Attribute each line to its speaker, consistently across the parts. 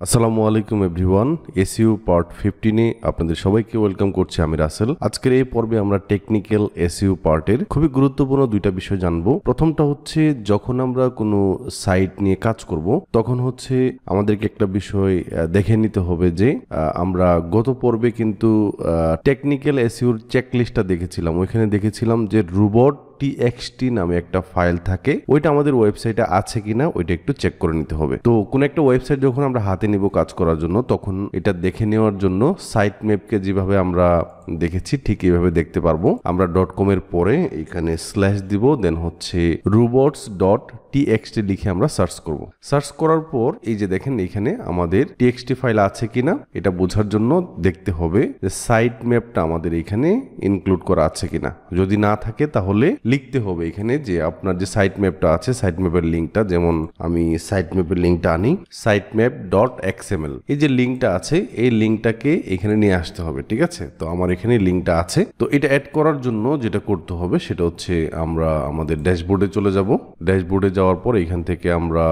Speaker 1: আসসালামু আলাইকুম everyone, SEO part 15 আপনাদের সবাইকে ওয়েলকাম করছি। আমি রাসেল। আজকের এই পর্বে আমরা টেকনিক্যাল এসইও পার্টের খুবই গুরুত্বপূর্ণ দুইটা বিষয় জানবো। প্রথমটা হচ্ছে যখন আমরা কোনো সাইট নিয়ে কাজ করব তখন হচ্ছে আমাদেরকে একটা বিষয় দেখে নিতে হবে যে আমরা গত পর্বে কিন্তু টেকনিক্যাল এসইওর চেকলিস্টটা দেখেছিলাম। ওইখানে দেখেছিলাম যে robot.txt নামে একটা ফাইল থাকে, ওইটা আমাদের ওয়েবসাইটে আছে কিনা ওইটা একটু চেক করে নিতে হবে। তো কোন একটা ওয়েবসাইট যখন আমরা হাতে নিব কাজ করার জন্য, তখন এটা দেখে নেওয়ার জন্য সাইট ম্যাপকে যেভাবে আমরা দেখেছি ঠিক এইভাবে দেখতে পারবো। আমরা .com এর পরে এখানে স্ল্যাশ দিব, দেন হচ্ছে robots.txt লিখে আমরা সার্চ করব। সার্চ করার পর এই যে দেখেন এখানে আমাদের txt ফাইল আছে কিনা এটা বোঝার জন্য দেখতে হবে যে সাইট ম্যাপটা আমাদের এখানে ইনক্লুড করা আছে কিনা। যদি না থাকে তাহলে লিখতে হবে এখানে যে আপনার যে সাইট ম্যাপটা আছে সাইট ম্যাপের লিঙ্কটা, যেমন আমি সাইট ম্যাপের লিঙ্কটা আনি, sitemap.xml এই যে লিঙ্কটা আছে এই লিঙ্কটাকে এখানে নিয়ে আসতে হবে। ঠিক আছে, তো আমার এখানে লিঙ্কটা আছে। তো এটা অ্যাড করার জন্য যেটা করতে হবে সেটা হচ্ছে আমরা আমাদের ড্যাশবোর্ডে চলে যাব। ড্যাশবোর্ডে যাওয়ার পর এখান থেকে আমরা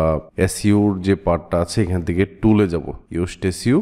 Speaker 1: এসইওর যে পার্টটা আছে এখান থেকে টুলে যাব, ইউজ এসইও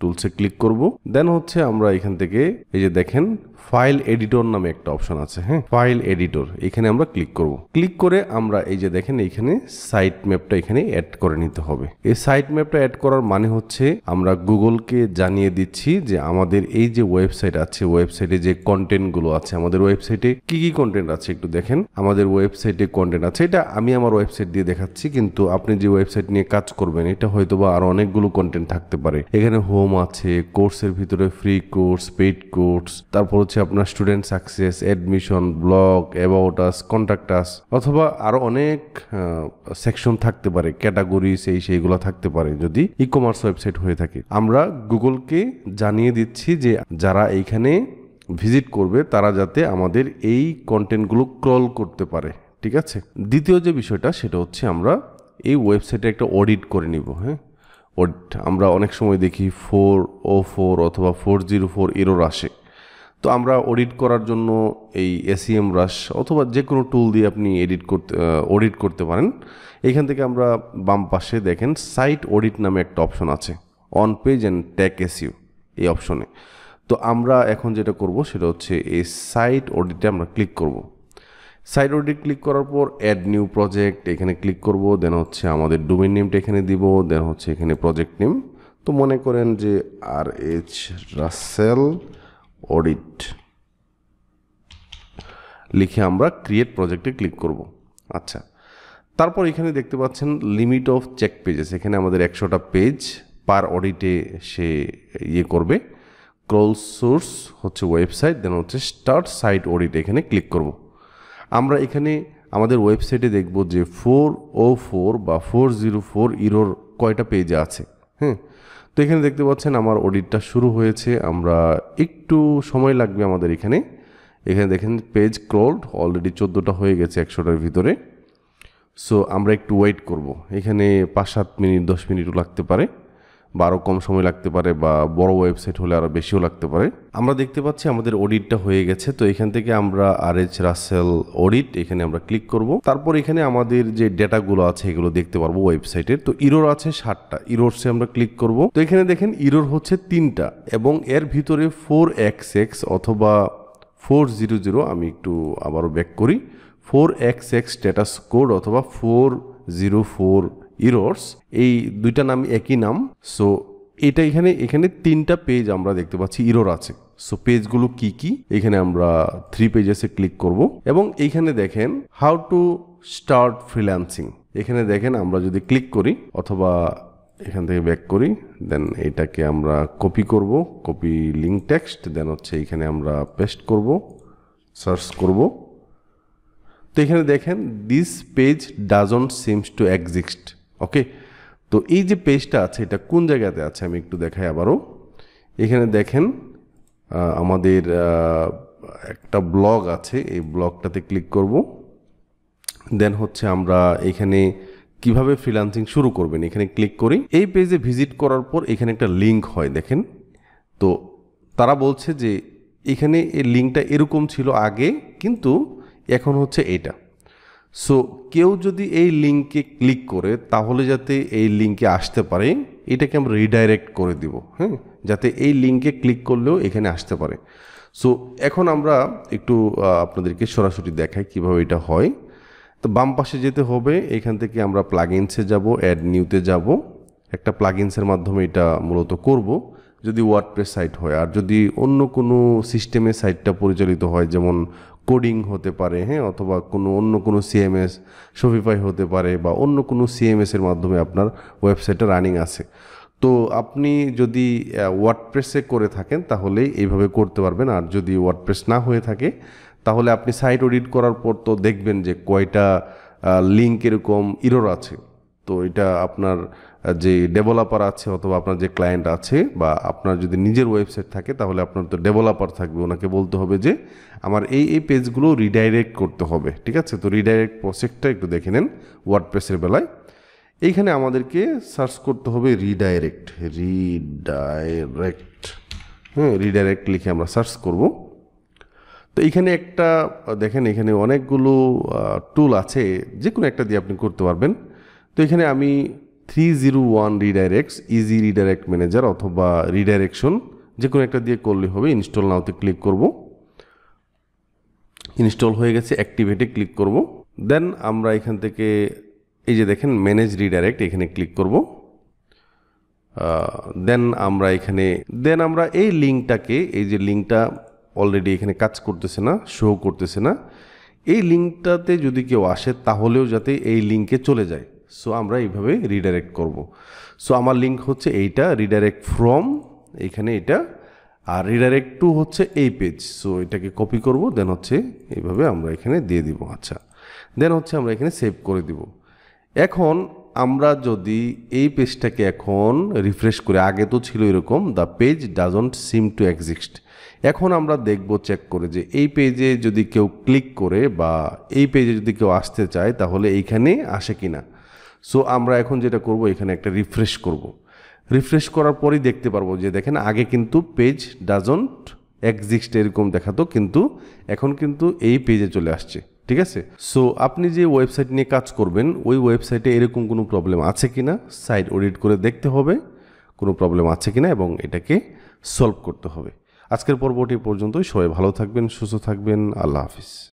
Speaker 1: টুলসে ক্লিক করব। দেন হচ্ছে আমরা এখান থেকে এই যে দেখেন ফাইল এডিটর নামে একটা অপশন আছে, হ্যাঁ, ফাইল এডিটর, এখানে আমরা ক্লিক করব। ক্লিক করে আমরা এই যে দেখেন এইখানে সাইট ম্যাপটা এখানে অ্যাড করে নিতে হবে। এই সাইট ম্যাপটা অ্যাড করার মানে হচ্ছে আমরা গুগলকে জানিয়ে দিচ্ছি যে আমাদের এই যে ওয়েবসাইট আছে, ওয়েবসাইটে যে কন্টেন্টগুলো আছে, আমাদের ওয়েবসাইটে কি কি কন্টেন্ট আছে একটু দেখেন। আমাদের ওয়েবসাইটে কন্টেন্ট আছে, এটা আমি আমার ওয়েবসাইট দিয়ে দেখাচ্ছি, কিন্তু আপনি যে ওয়েবসাইট নিয়ে কাজ করবেন এটা হয়তোবা আরো অনেকগুলো কন্টেন্ট থাকতে পারে। এখানে হোম আছে, কোর্সের ভিতরে ফ্রি কোর্স, পেইড কোর্স, তারপর হচ্ছে আপনার student success, admission, blog, about us, contact us, অথবা আরো অনেক সেকশন থাকতে পারে, ক্যাটাগরিজ সেইগুলো থাকতে পারে যদি ই কমার্স ওয়েবসাইট হয়ে থাকে। আমরা গুগলকে জানিয়ে দিচ্ছি যে যারা এইখানে ভিজিট করবে তারা যাতে আমাদের এই কন্টেন্টগুলো ক্রল করতে পারে। ঠিক আছে, দ্বিতীয় যে বিষয়টা সেটা হচ্ছে আমরা এই ওয়েবসাইটে একটা অডিট করে নিব। হ্যাঁ, অডিট আমরা অনেক সময় দেখি 404 অথবা 404 এরর আসে। তো আমরা অডিট করার জন্য এই এসইএম রাশ অথবা যে কোনো টুল দিয়ে আপনি অডিট করতে পারেন। এখান থেকে আমরা বাম পাশে দেখেন সাইট অডিট নামে একটা অপশন আছে, on page and tag SEO এই অপশনে। তো আমরা এখন যেটা করব সেটা হচ্ছে এই সাইট অডিটে আমরা ক্লিক করব। সাইট অডিট ক্লিক করার পর অ্যাড নিউ প্রজেক্ট এখানে ক্লিক করব। দেন হচ্ছে আমাদের ডোমেইন নেমটা এখানে দিব। দেন হচ্ছে এখানে প্রজেক্ট নেম, তো মনে করেন যে RH রাসেল অডিট লিখে আমরা ক্রিয়েট প্রজেক্টে ক্লিক করব। আচ্ছা, তারপর এখানে দেখতে পাচ্ছেন লিমিট অফ চেক পেজেস, এখানে আমাদের 100টা পেজ পার অডিটে সে করবে। ক্রল সোর্স হচ্ছে ওয়েবসাইট, দেন হচ্ছে স্টার্ট সাইট অডিট এখানে ক্লিক করব। আমরা এখানে আমাদের ওয়েবসাইটে দেখব যে 404 বা 404 ইরোর কয়টা পেজে আছে। হ্যাঁ, তো এখানে দেখতে পাচ্ছেন আমার অডিটটা শুরু হয়েছে। আমরা একটু সময় লাগবে আমাদের এখানে দেখেন পেজ ক্রলড অলরেডি 14টা হয়ে গেছে 100টার ভিতরে। সো আমরা একটু ওয়েট করব, এখানে 5-7 মিনিট 10 মিনিটও লাগতে পারে, বা আরও কম সময় লাগতে পারে, বা বড় ওয়েবসাইট হলে আরও বেশিও লাগতে পারে। আমরা দেখতে পাচ্ছি আমাদের অডিটটা হয়ে গেছে। তো এখান থেকে আমরা RH রাসেল অডিট এখানে আমরা ক্লিক করব। তারপর এখানে আমাদের যে ডেটাগুলো আছে এগুলো দেখতে পারবো ওয়েবসাইটের। তো ইরোর আছে 7টা, ইরোরসে আমরা ক্লিক করব। তো এখানে দেখেন ইরোর হচ্ছে 3টা এবং এর ভিতরে 4xx অথবা 400, আমি একটু আবারও ব্যাক করি, 4xx স্ট্যাটাস কোড অথবা 404 ইরোর্স, এই দুইটা নাম একই নাম। সো এটা এখানে 3টা পেজ আমরা দেখতে পাচ্ছি ইরোর আছে। সো পেজগুলো কি কি, এখানে আমরা 3 পেজেসে ক্লিক করব এবং এইখানে দেখেন হাউ টু স্টার্ট ফ্রিল্যান্সিং, এখানে দেখেন আমরা যদি ক্লিক করি অথবা এখান থেকে ব্যাক করি, দেন এটাকে আমরা কপি করব, কপি লিঙ্ক টেক্সট, দেন হচ্ছে এখানে আমরা পেস্ট করব, সার্চ করব। তো এখানে দেখেন this page doesn't seems to exist. Okay, তো এই যে পেজটা আছে এটা কোন জায়গাতে আছে আমি একটু দেখাই আবারও। এখানে দেখেন আমাদের একটা ব্লগ আছে, এই ব্লগটাতে ক্লিক করব। দেন হচ্ছে আমরা এখানে কিভাবে ফ্রিল্যান্সিং শুরু করবেন এখানে ক্লিক করি। এই পেজে ভিজিট করার পর এখানে একটা লিঙ্ক হয় দেখেন। তো তারা বলছে যে এখানে এই লিঙ্কটা এরকম ছিল আগে, কিন্তু এখন হচ্ছে এটা। সো কেউ যদি এই লিঙ্কে ক্লিক করে তাহলে যাতে এই লিঙ্কে আসতে পারে এটাকে আমরা রিডাইরেক্ট করে দিব, হ্যাঁ, যাতে এই লিঙ্কে ক্লিক করলেও এখানে আসতে পারে। সো এখন আমরা একটু আপনাদেরকে সরাসরি দেখাই কিভাবে এটা হয়। তো বাম পাশে যেতে হবে, এখান থেকে আমরা প্লাগইনসে যাব, অ্যাড নিউতে যাব। একটা প্লাগইনসের মাধ্যমে এটা মূলত করব যদি ওয়ার্ডপ্রেস সাইট হয়। আর যদি অন্য কোনো সিস্টেমে সাইটটা পরিচালিত হয়, যেমন কোডিং হতে পারে, হ্যাঁ, অথবা অন্য কোনো সিএমএস, শপিফাই হতে পারে, বা অন্য কোনো সিএমএসের মাধ্যমে আপনার ওয়েবসাইটটা রানিং আছে, তো আপনি যদি ওয়ার্ডপ্রেসে করে থাকেন তাহলে এইভাবে করতে পারবেন। আর যদি ওয়ার্ডপ্রেস না হয়ে থাকে তাহলে আপনি সাইট অডিট করার পর তো দেখবেন যে কয়টা লিঙ্ক এরকম ইরর আছে। তো এটা আপনার যে ডেভেলপার আছে অথবা আপনার যে ক্লায়েন্ট আছে, বা আপনার যদি নিজের ওয়েবসাইট থাকে তাহলে আপনার তো ডেভেলপার থাকবে, ওনাকে বলতে হবে যে আমার এই পেজগুলো রিডাইরেক্ট করতে হবে, ঠিক আছে। তো রিডাইরেক্ট প্রসেসটা একটু দেখে নেন ওয়ার্ডপ্রেসের বেলায়। এইখানে আমাদেরকে সার্চ করতে হবে রিডাইরেক্ট, হ্যাঁ, রিডাইরেক্ট লিখে আমরা সার্চ করব। তো এইখানে একটা দেখেন, এখানে অনেকগুলো টুল আছে, যে কোনো একটা দিয়ে আপনি করতে পারবেন। তো এখানে আমি 301 রিডাইরেক্টস, ইজি রিডাইরেক্ট ম্যানেজার অথবা রিডাইরেকশন, যে কোনো একটা দিয়ে করলে হবে। ইনস্টল নাওতে ক্লিক করব, ইনস্টল হয়ে গেছে, অ্যাক্টিভেটে ক্লিক করব। দেন আমরা এখান থেকে এই যে দেখেন ম্যানেজ রিডাইরেক্ট, এখানে ক্লিক করব। দেন আমরা এই লিঙ্কটাকে, এই যে লিঙ্কটা অলরেডি এখানে কাজ করতেছে না, শো করতেছে না, এই লিঙ্কটাতে যদি কেউ আসে তাহলেও যাতে এই লিঙ্কে চলে যায়, সো আমরা এইভাবে রিডাইরেক্ট করব। সো আমার লিঙ্ক হচ্ছে এইটা, রিডাইরেক্ট ফ্রম, এখানে এটা, আর রিডাইরেক্ট টু হচ্ছে এই পেজ। সো এটাকে কপি করব, দেন হচ্ছে এইভাবে আমরা এখানে দিয়ে দিব। আচ্ছা, দেন হচ্ছে আমরা এখানে সেভ করে দিব। এখন আমরা যদি এই পেজটাকে এখন রিফ্রেশ করে, আগে তো ছিল এরকম the page doesn't seem to exist, এখন আমরা দেখব চেক করে যে এই পেজে যদি কেউ ক্লিক করে বা এই পেজে যদি কেউ আসতে চায় তাহলে এইখানে আসে কিনা। সো আমরা এখন যেটা করব, এখানে একটা রিফ্রেশ করব। রিফ্রেশ করার পরই দেখতে পারবো যে দেখেন আগে কিন্তু পেজ ডাজন্ট এক্সিস্ট এরকম দেখাতো, কিন্তু এখন কিন্তু এই পেজে চলে আসছে, ঠিক আছে। সো আপনি যে ওয়েবসাইট নিয়ে কাজ করবেন ওই ওয়েবসাইটে এরকম কোনো প্রবলেম আছে কিনা সাইট অডিট করে দেখতে হবে, কোনো প্রবলেম আছে কিনা, এবং এটাকে সলভ করতে হবে। আজকের পর্বটি পর্যন্তই। সবাই ভালো থাকবেন, সুস্থ থাকবেন, আল্লাহ হাফিজ।